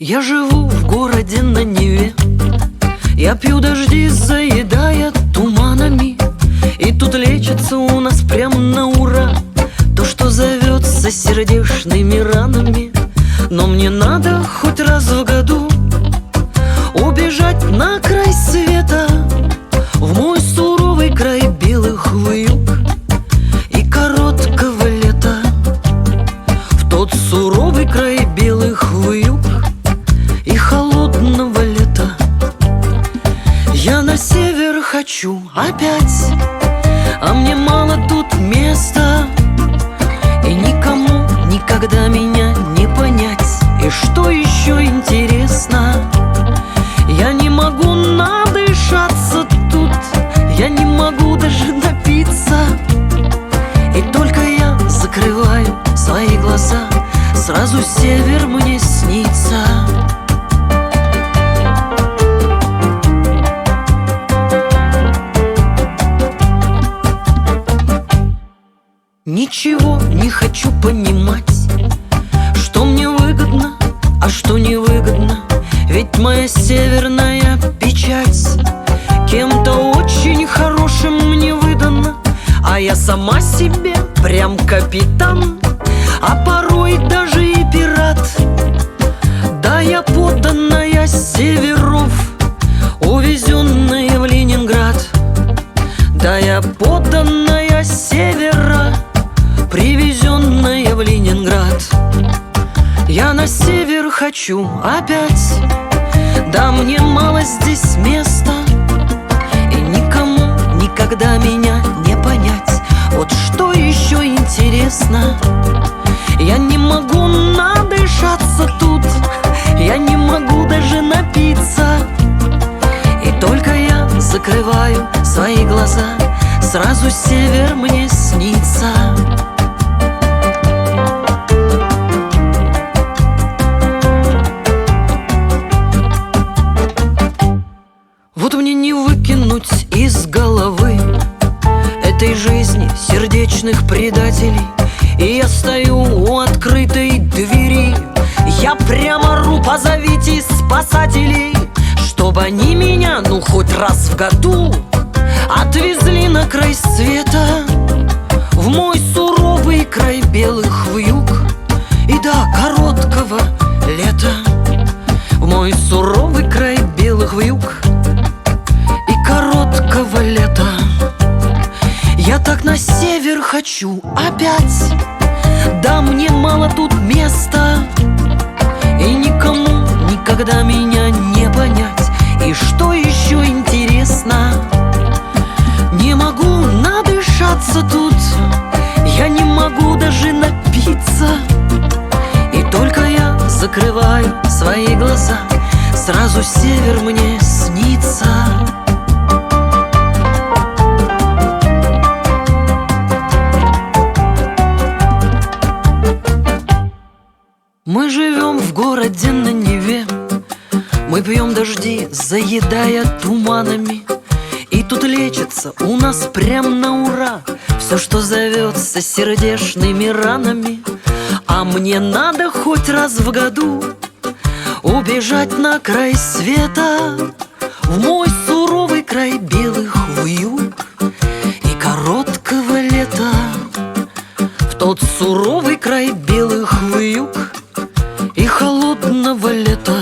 Я живу в городе на Неве, я пью дожди, заедая туманами. И тут лечится у нас прям на ура то, что зовется сердечными ранами. Но мне надо хоть раз в году убежать на край света, в мой суровый край белых вьюг и короткого лета. В тот суровый край белых вьюг и холодного лета. Я на север хочу опять, а мне мало тут места, и никому никогда меня не понять. И что еще интересно, я не могу надышаться тут, я не могу даже напиться. И только я закрываю свои глаза, сразу север мне снится. Ничего не хочу понимать, что мне выгодно, а что невыгодно. Ведь моя северная печать кем-то очень хорошим мне выдана, а я сама себе прям капитан, а порой даже и пират. Да, я подданная северов, увезенная в Ленинград. Да, я подданная севера, привезенная в Ленинград. Я на север хочу опять, да мне мало здесь места, и никому никогда меня не понять. Вот что еще интересно, я не могу надышаться тут, я не могу даже напиться. И только я закрываю свои глаза, сразу север мне снится. Вот мне не выкинуть из головы этой жизни сердечных предателей. И я стою у открытой двери, я прямо ору: позовите спасателей, чтобы они меня, ну хоть раз в году, отвезли на край света, в мой суровый край белых вьюг и до короткого лета. В мой суровый край белых вьюг и короткого лета. Я так на север хочу опять, да мне мало тут места, и никому никогда меня не понять. И что еще интересно, не могу надышаться тут, я не могу даже напиться. И только я закрываю свои глаза, сразу север мне снится. Мы живем в городе на Неве, мы пьем дожди, заедая туманами. И тут лечится у нас прям на ура все, что зовется сердечными ранами. А мне надо хоть раз в году убежать на край света, в мой суровый край белых вьюг и короткого лета. В тот суровый край белых вьюг и холодного лета.